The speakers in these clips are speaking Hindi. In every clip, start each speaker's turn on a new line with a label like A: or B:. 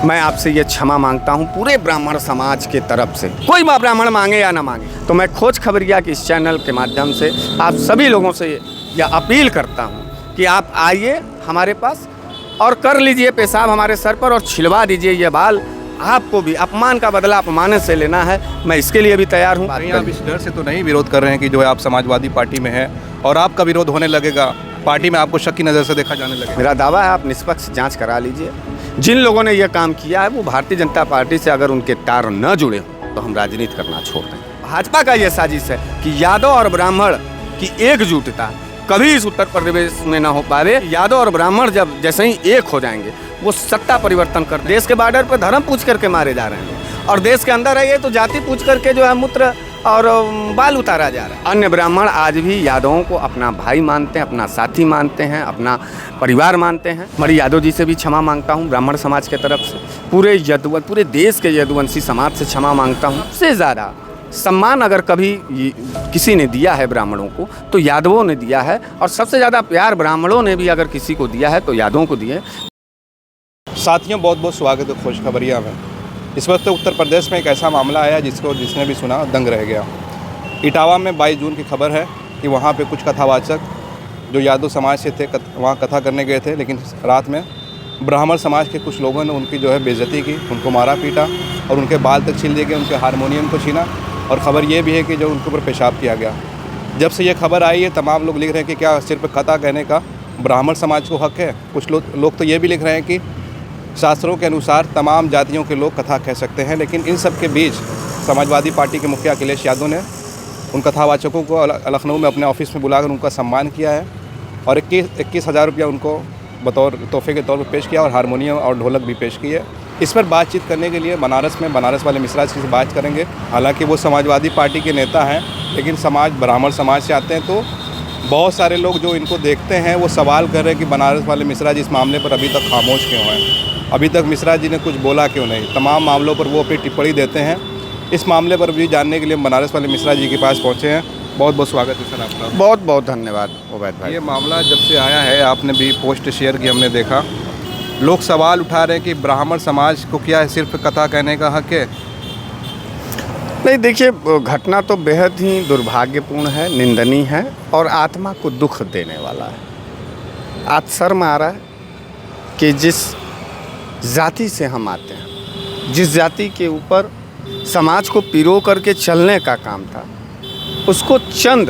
A: मैं आपसे ये क्षमा मांगता हूँ पूरे ब्राह्मण समाज के तरफ से। कोई ब्राह्मण मांगे या ना मांगे, तो मैं खोज खबरिया के इस चैनल के माध्यम से आप सभी लोगों से यह अपील करता हूँ कि आप आइए हमारे पास और कर लीजिए पेशाब हमारे सर पर और छिलवा दीजिए ये बाल। आपको भी अपमान का बदला अपमान से लेना है, मैं इसके लिए भी तैयार हूँ।
B: आप इस डर से तो नहीं विरोध कर रहे हैं कि जो है आप समाजवादी पार्टी में है और आपका विरोध होने लगेगा, पार्टी में आपको शक की नज़र से देखा जाने लगेगा?
A: मेरा दावा है आप निष्पक्ष जांच करा लीजिए। जिन लोगों ने यह काम किया है वो भारतीय जनता पार्टी से अगर उनके तार न जुड़े हों तो हम राजनीति करना छोड़ दें। भाजपा का यह साजिश है कि यादव और ब्राह्मण की एकजुटता कभी इस उत्तर प्रदेश में ना हो पावे। यादव और ब्राह्मण जब जैसे ही एक हो जाएंगे वो सत्ता परिवर्तन कर, देश के बॉर्डर पर धर्म पूछ करके मारे जा रहे हैं और देश के अंदर है ये तो जाति पूछ करके जो है मूत्र और बाल उतारा जा रहा है। अन्य ब्राह्मण आज भी यादवों को अपना भाई मानते हैं, अपना साथी मानते हैं, अपना परिवार मानते हैं। मरी यादव जी से भी क्षमा मांगता हूँ ब्राह्मण समाज के तरफ से, पूरे देश के यदुवंशी समाज से क्षमा मांगता हूँ। सबसे ज़्यादा सम्मान अगर कभी किसी ने दिया है ब्राह्मणों को तो यादवों ने दिया है, और सबसे ज़्यादा प्यार ब्राह्मणों ने भी अगर किसी को दिया है तो यादवों को दिए।
B: साथियों, बहुत बहुत स्वागत है खोज खबरिया में। इस वक्त उत्तर प्रदेश में एक ऐसा मामला आया जिसने भी सुना दंग रह गया। इटावा में 22 जून की खबर है कि वहाँ पे कुछ कथावाचक जो यादव समाज से थे वहाँ कथा करने गए थे, लेकिन रात में ब्राह्मण समाज के कुछ लोगों ने उनकी जो है बेइज्जती की, उनको मारा पीटा और उनके बाल तक छील दिए गए, उनके हारमोनियम को छीना। और ख़बर ये भी है कि जो उनके ऊपर पेशाब किया गया। जब से ये खबर आई है तमाम लोग लिख रहे हैं कि क्या सिर्फ कथा कहने का ब्राह्मण समाज को हक है। कुछ लोग तो ये भी लिख रहे हैं कि शास्त्रों के अनुसार तमाम जातियों के लोग कथा कह सकते हैं। लेकिन इन सब के बीच समाजवादी पार्टी के मुखिया अखिलेश यादव ने उन कथावाचकों को लखनऊ में अपने ऑफिस में बुलाकर उनका सम्मान किया है और 21,000 रुपया उनको बतौर तोहफे के तौर पर पेश किया और हारमोनियम और ढोलक भी पेश की है। इस पर बातचीत करने के लिए बनारस वाले मिश्रा जी से बात करेंगे। हालांकि वो समाजवादी पार्टी के नेता हैं, लेकिन ब्राह्मण समाज से आते हैं, तो बहुत सारे लोग जो इनको देखते हैं वो सवाल कर रहे हैं कि बनारस वाले मिश्रा जी इस मामले पर अभी तक खामोश क्यों हैं, अभी तक मिश्रा जी ने कुछ बोला क्यों नहीं। तमाम मामलों पर वो अपनी टिप्पणी देते हैं। इस मामले पर भी जानने के लिए बनारस वाले मिश्रा जी के पास पहुँचे हैं। बहुत बहुत स्वागत है सर आपका।
A: बहुत बहुत धन्यवाद उबैद भाई।
B: ये मामला जब से आया है, आपने भी पोस्ट शेयर की, हमने देखा, लोग सवाल उठा रहे हैं कि ब्राह्मण समाज को क्या है सिर्फ कथा कहने का हक है?
A: नहीं, देखिए, घटना तो बेहद ही दुर्भाग्यपूर्ण है, निंदनीय है और आत्मा को दुख देने वाला है। आज शर्म आ रहा है कि जिस जाति से हम आते हैं, जिस जाति के ऊपर समाज को पिरो करके चलने का काम था, उसको चंद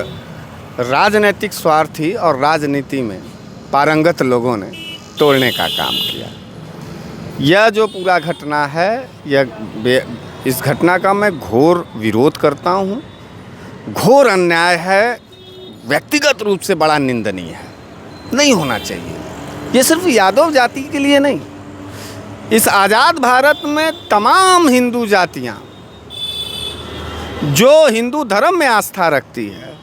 A: राजनीतिक स्वार्थी और राजनीति में पारंगत लोगों ने तोड़ने का काम किया। यह जो पूरा घटना है, इस घटना का मैं घोर विरोध करता हूँ। घोर अन्याय है, व्यक्तिगत रूप से बड़ा निंदनीय है, नहीं होना चाहिए। ये सिर्फ यादव जाति के लिए नहीं, इस आज़ाद भारत में तमाम हिंदू जातियाँ जो हिंदू धर्म में आस्था रखती है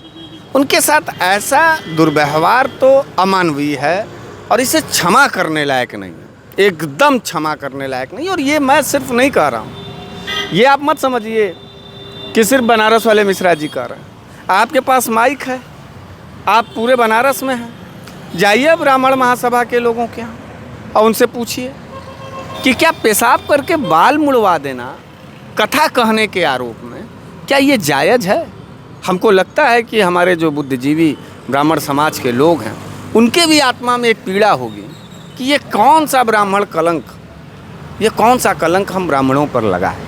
A: उनके साथ ऐसा दुर्व्यवहार तो अमानवीय है और इसे क्षमा करने लायक नहीं है, एकदम क्षमा करने लायक नहीं। और ये मैं सिर्फ नहीं कह रहा हूँ, ये आप मत समझिए कि सिर्फ बनारस वाले मिश्रा जी कह रहे हैं। आपके पास माइक है, आप पूरे बनारस में हैं, जाइए ब्राह्मण महासभा के लोगों के यहाँ और उनसे पूछिए कि क्या पेशाब करके बाल मुड़वा देना कथा कहने के आरोप में क्या ये जायज़ है? हमको लगता है कि हमारे जो बुद्धिजीवी ब्राह्मण समाज के लोग हैं उनके भी आत्मा में एक पीड़ा होगी कि ये कौन सा ब्राह्मण कलंक, ये कौन सा कलंक हम ब्राह्मणों पर लगा है।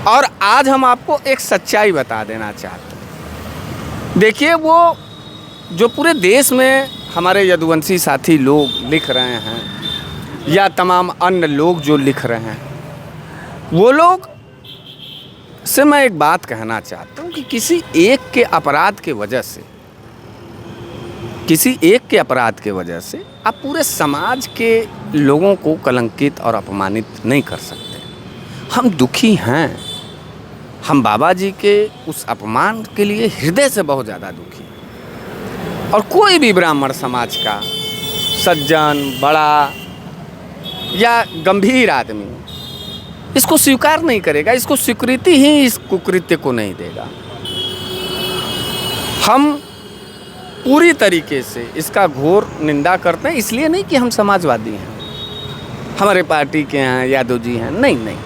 A: और आज हम आपको एक सच्चाई बता देना चाहते हैं। देखिए, वो जो पूरे देश में हमारे यदुवंशी साथी लोग लिख रहे हैं या तमाम अन्य लोग जो लिख रहे हैं, वो लोग से मैं एक बात कहना चाहता हूँ कि किसी एक के अपराध के वजह से आप पूरे समाज के लोगों को कलंकित और अपमानित नहीं कर सकते। हम दुखी हैं, हम बाबा जी के उस अपमान के लिए हृदय से बहुत ज़्यादा दुखी हैं। और कोई भी ब्राह्मण समाज का सज्जन, बड़ा या गंभीर आदमी इसको स्वीकार नहीं करेगा, इसको स्वीकृति ही इस कुकृत्य को नहीं देगा। हम पूरी तरीके से इसका घोर निंदा करते हैं, इसलिए नहीं कि हम समाजवादी हैं, हमारे पार्टी के हैं, यादव जी हैं, नहीं नहीं,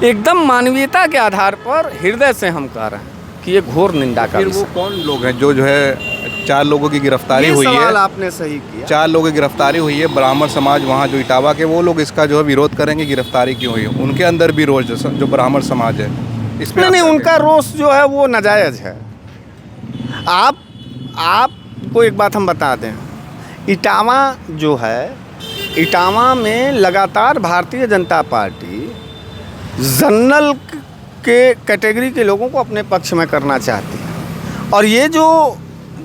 A: एकदम मानवीयता के आधार पर हृदय से हम कह रहे हैं कि ये घोर निंदा का
B: फिर वो
A: विषय।
B: कौन लोग हैं जो है 4 लोगों की गिरफ्तारी
A: ये
B: हुई है,
A: सवाल आपने सही किया।
B: 4 लोगों की गिरफ्तारी हुई है, ब्राह्मण समाज वहाँ जो इटावा के वो लोग इसका जो है विरोध करेंगे गिरफ्तारी क्यों हुई है, उनके अंदर भी रोष जो ब्राह्मण समाज है इसमें
A: नहीं नहीं, उनका रोष जो है वो नाजायज है। आपको एक बात हम बता दें, इटावा जो है, इटावा में लगातार भारतीय जनता पार्टी जनरल के कैटेगरी के लोगों को अपने पक्ष में करना चाहती है। और ये जो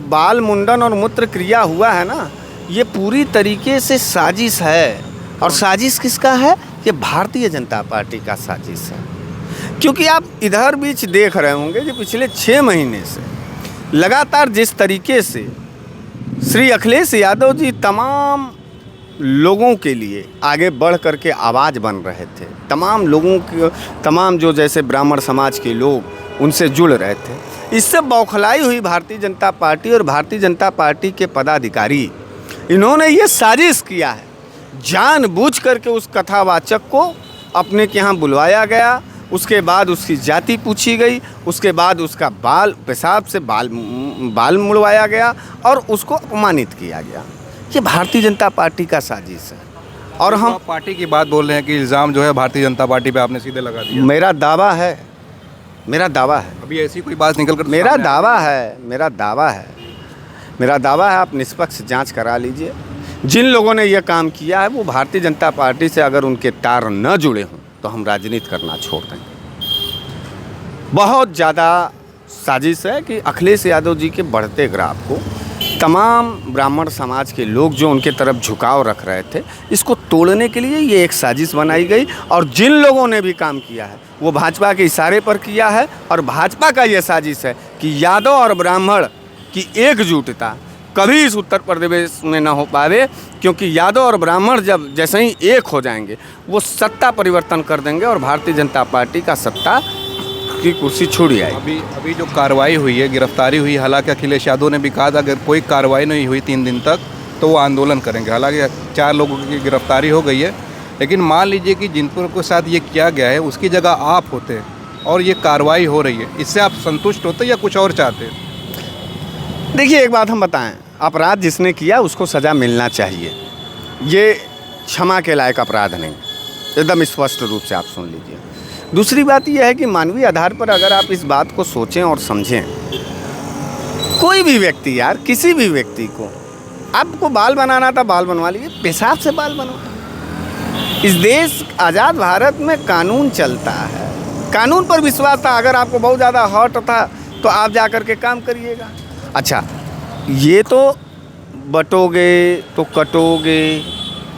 A: बाल मुंडन और मूत्र क्रिया हुआ है ना, ये पूरी तरीके से साजिश है। और साजिश किसका है? ये भारतीय जनता पार्टी का साजिश है। क्योंकि आप इधर बीच देख रहे होंगे कि पिछले 6 महीने से लगातार जिस तरीके से श्री अखिलेश यादव जी तमाम लोगों के लिए आगे बढ़ करके आवाज़ बन रहे थे, तमाम लोगों के, तमाम जो जैसे ब्राह्मण समाज के लोग उनसे जुड़ रहे थे, इससे बौखलाई हुई भारतीय जनता पार्टी और भारतीय जनता पार्टी के पदाधिकारी, इन्होंने ये साजिश किया है। जानबूझ करके उस कथावाचक को अपने के यहाँ बुलवाया गया, उसके बाद उसकी जाति पूछी गई, उसके बाद उसका बाल पेशाब से बाल मुड़वाया गया और उसको अपमानित किया गया। ये भारतीय जनता पार्टी का साजिश है। और हम
B: पार्टी की बात बोल रहे हैं कि इल्ज़ाम जो है भारतीय जनता पार्टी पे आपने सीधे लगा दिया।
A: मेरा दावा है, मेरा दावा है,
B: अभी ऐसी कोई बात निकल कर
A: मेरा दावा है, मेरा दावा है, मेरा दावा है। आप निष्पक्ष जांच करा लीजिए। जिन लोगों ने यह काम किया है वो भारतीय जनता पार्टी से अगर उनके तार न जुड़े हों तो हम राजनीति करना छोड़ देंगे। बहुत ज़्यादा साजिश है कि अखिलेश यादव जी के बढ़ते ग्राफ को तमाम ब्राह्मण समाज के लोग जो उनके तरफ झुकाव रख रहे थे, इसको तोड़ने के लिए ये एक साजिश बनाई गई। और जिन लोगों ने भी काम किया है वो भाजपा के इशारे पर किया है। और भाजपा का ये साजिश है कि यादव और ब्राह्मण की एकजुटता कभी इस उत्तर प्रदेश में ना हो पावे, क्योंकि यादव और ब्राह्मण जब जैसे ही एक हो जाएंगे वो सत्ता परिवर्तन कर देंगे और भारतीय जनता पार्टी का सत्ता की कुर्सी छूट जाएगी।
B: अभी जो कार्रवाई हुई है, गिरफ्तारी हुई, हालांकि अखिलेश यादव ने भी कहा था अगर कोई कार्रवाई नहीं हुई 3 दिन तक तो वो आंदोलन करेंगे। हालांकि 4 लोगों की गिरफ्तारी हो गई है, लेकिन मान लीजिए कि जिनको के साथ ये किया गया है उसकी जगह आप होते और ये कार्रवाई हो रही है, इससे आप संतुष्ट होते या कुछ और चाहते?
A: देखिए एक बात हम बताएं, अपराध जिसने किया उसको सज़ा मिलना चाहिए। ये क्षमा के लायक अपराध नहीं, एकदम स्पष्ट रूप से आप सुन लीजिए। दूसरी बात यह है कि मानवीय आधार पर अगर आप इस बात को सोचें और समझें, कोई भी व्यक्ति, यार किसी भी व्यक्ति को आपको बाल बनाना था बाल बनवा लीजिए, पेशाब से बाल बनवा। इस देश आज़ाद भारत में कानून चलता है, कानून पर विश्वास था। अगर आपको बहुत ज़्यादा हर्ट था तो आप जा कर के काम करिएगा। अच्छा, ये तो बटोगे तो कटोगे,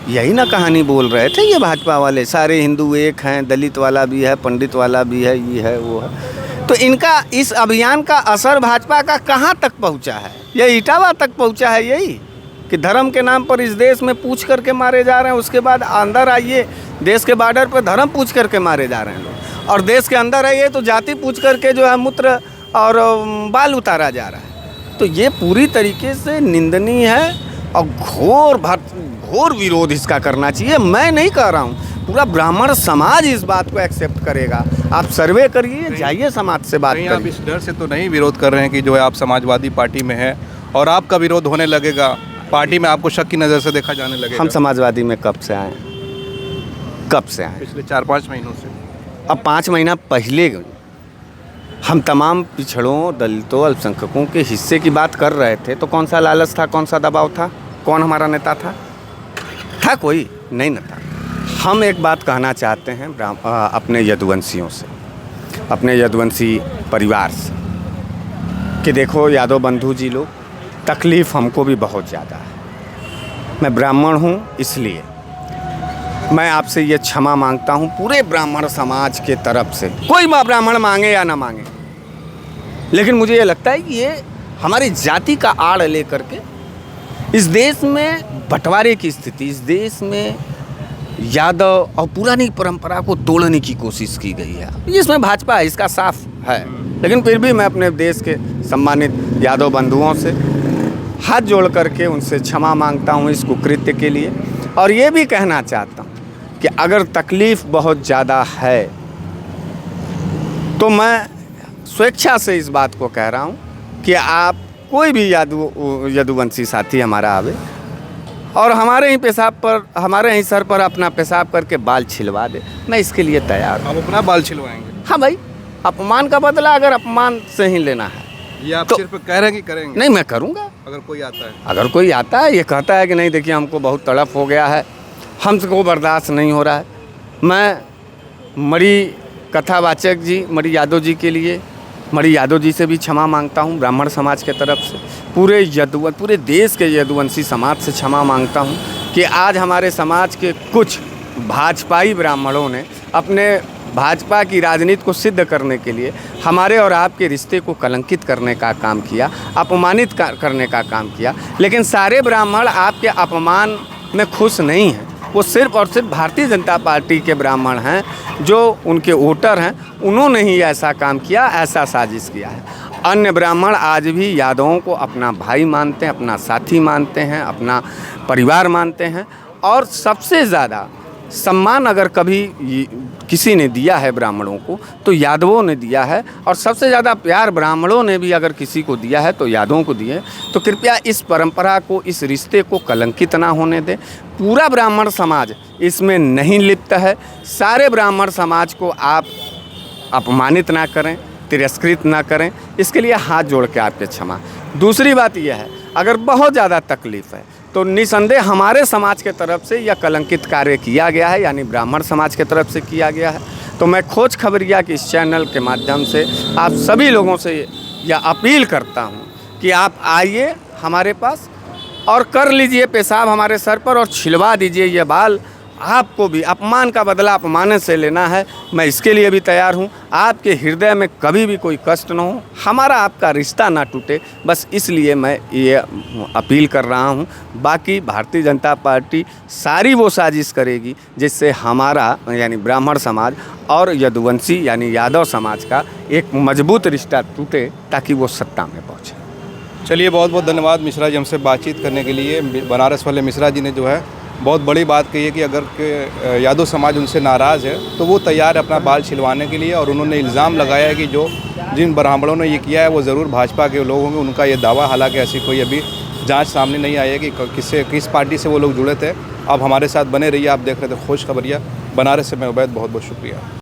A: यही ना कहानी बोल रहे थे ये भाजपा वाले। सारे हिंदू एक हैं, दलित वाला भी है, पंडित वाला भी है, ये है वो है। तो इनका इस अभियान का असर भाजपा का कहाँ तक पहुँचा है? ये इटावा तक पहुँचा है, यही कि धर्म के नाम पर इस देश में पूछ करके मारे जा रहे हैं। उसके बाद अंदर आइए, देश के बॉर्डर पर धर्म पूछ करके मारे जा रहे हैं लोग, और देश के अंदर आइए तो जाति पूछ करके जो है मूत्र और बाल उतारा जा रहा है। तो ये पूरी तरीके से निंदनीय है और घोर विरोध इसका करना चाहिए। मैं नहीं कह रहा हूँ, पूरा ब्राह्मण समाज इस बात को एक्सेप्ट करेगा। आप सर्वे करिए, जाइए समाज से बात करिए।
B: आप इस डर से तो नहीं विरोध कर रहे हैं कि जो है आप समाजवादी पार्टी में हैं और आपका विरोध होने लगेगा, पार्टी में आपको शक की नज़र से देखा जाने लगेगा?
A: हम समाजवादी में कब से आए? कब से आए?
B: पिछले 4-5 महीनों से।
A: अब 5 महीना पहले हम तमाम पिछड़ों, दलितों, अल्पसंख्यकों के हिस्से की बात कर रहे थे तो कौन सा लालच था, कौन सा दबाव था, कौन हमारा नेता था? था कोई नहीं न था। हम एक बात कहना चाहते हैं अपने यदुवंशियों से, अपने यदुवंशी परिवार से, कि देखो यादव बंधु जी लोग, तकलीफ़ हमको भी बहुत ज़्यादा है। मैं ब्राह्मण हूँ, इसलिए मैं आपसे ये क्षमा मांगता हूँ पूरे ब्राह्मण समाज के तरफ से। कोई ब्राह्मण मांगे या ना मांगे, लेकिन मुझे ये लगता है कि ये हमारी जाति का आड़ लेकर के इस देश में बंटवारे की स्थिति, इस देश में यादव और पुरानी परंपरा को तोड़ने की कोशिश की गई है। इसमें भाजपा है, इसका साफ है, लेकिन फिर भी मैं अपने देश के सम्मानित यादव बंधुओं से हाथ जोड़ करके उनसे क्षमा मांगता हूँ इस कुकृत्य के लिए। और ये भी कहना चाहता हूँ कि अगर तकलीफ़ बहुत ज़्यादा है तो मैं स्वेच्छा से इस बात को कह रहा हूँ कि आप कोई भी यदुवंशी साथी हमारा आवे और हमारे ही सर पर अपना पेशाब करके बाल छिलवा दे, मैं इसके लिए तैयार हूँ।
B: आप अपना बाल छिलवाएंगे?
A: हाँ भाई, अपमान का बदला अगर अपमान से ही लेना है
B: ये आप
A: तो
B: सिर्फ कह रहे हैं कि करेंगे?
A: नहीं, मैं करूँगा।
B: अगर कोई आता है?
A: अगर कोई आता है ये कहता है कि नहीं देखिए हमको बहुत तड़प हो गया है, हमको बर्दाश्त नहीं हो रहा है, मैं मणि कथावाचक जी मणि यादव जी के लिए मणि यादव जी से भी क्षमा मांगता हूँ, ब्राह्मण समाज के तरफ से पूरे देश के यदुवंशी समाज से क्षमा मांगता हूँ कि आज हमारे समाज के कुछ भाजपाई ब्राह्मणों ने अपने भाजपा की राजनीति को सिद्ध करने के लिए हमारे और आपके रिश्ते को कलंकित करने का काम किया, अपमानित करने का काम किया। लेकिन सारे ब्राह्मण आपके अपमान में खुश नहीं हैं, वो सिर्फ और सिर्फ भारतीय जनता पार्टी के ब्राह्मण हैं जो उनके वोटर हैं, उन्होंने ही ऐसा काम किया, ऐसा साजिश किया है। अन्य ब्राह्मण आज भी यादवों को अपना भाई मानते हैं, अपना साथी मानते हैं, अपना परिवार मानते हैं और सबसे ज़्यादा सम्मान अगर कभी किसी ने दिया है ब्राह्मणों को तो यादवों ने दिया है और सबसे ज़्यादा प्यार ब्राह्मणों ने भी अगर किसी को दिया है तो यादवों को दिए। तो कृपया इस परंपरा को, इस रिश्ते को कलंकित ना होने दें। पूरा ब्राह्मण समाज इसमें नहीं लिप्त है, सारे ब्राह्मण समाज को आप अपमानित ना करें, तिरस्कृत ना करें, इसके लिए हाथ जोड़ के आपके क्षमा। दूसरी बात यह है, अगर बहुत ज़्यादा तकलीफ़ है तो निसंदेह हमारे समाज के तरफ से यह कलंकित कार्य किया गया है, यानी ब्राह्मण समाज के तरफ से किया गया है। तो मैं खोज खबरिया के इस चैनल के माध्यम से आप सभी लोगों से यह अपील करता हूं कि आप आइए हमारे पास और कर लीजिए पेशाब हमारे सर पर और छिलवा दीजिए ये बाल। आपको भी अपमान का बदला अपमान से लेना है, मैं इसके लिए भी तैयार हूं। आपके हृदय में कभी भी कोई कष्ट ना हो, हमारा आपका रिश्ता ना टूटे, बस इसलिए मैं ये अपील कर रहा हूं। बाकी भारतीय जनता पार्टी सारी वो साजिश करेगी जिससे हमारा यानी ब्राह्मण समाज और यदुवंशी यानी यादव समाज का एक मजबूत रिश्ता टूटे ताकि वो सत्ता में पहुँचे।
B: चलिए, बहुत बहुत धन्यवाद मिश्रा जी हमसे बातचीत करने के लिए। बनारस वाले मिश्रा जी ने जो है बहुत बड़ी बात कही है कि अगर के यादव समाज उनसे नाराज़ है तो वो तैयार है अपना बाल छिलवाने के लिए। और उन्होंने इल्ज़ाम लगाया है कि जिन ब्राह्मणों ने ये किया है वो ज़रूर भाजपा के लोग होंगे, उनका ये दावा। हालांकि ऐसी कोई अभी जांच सामने नहीं आई है कि किस पार्टी से वो लोग जुड़े थे। आप हमारे साथ बने रहिए, आप देख रहे थे खोज खबरिया। बनारस से मैं उबैद, बहुत बहुत शुक्रिया।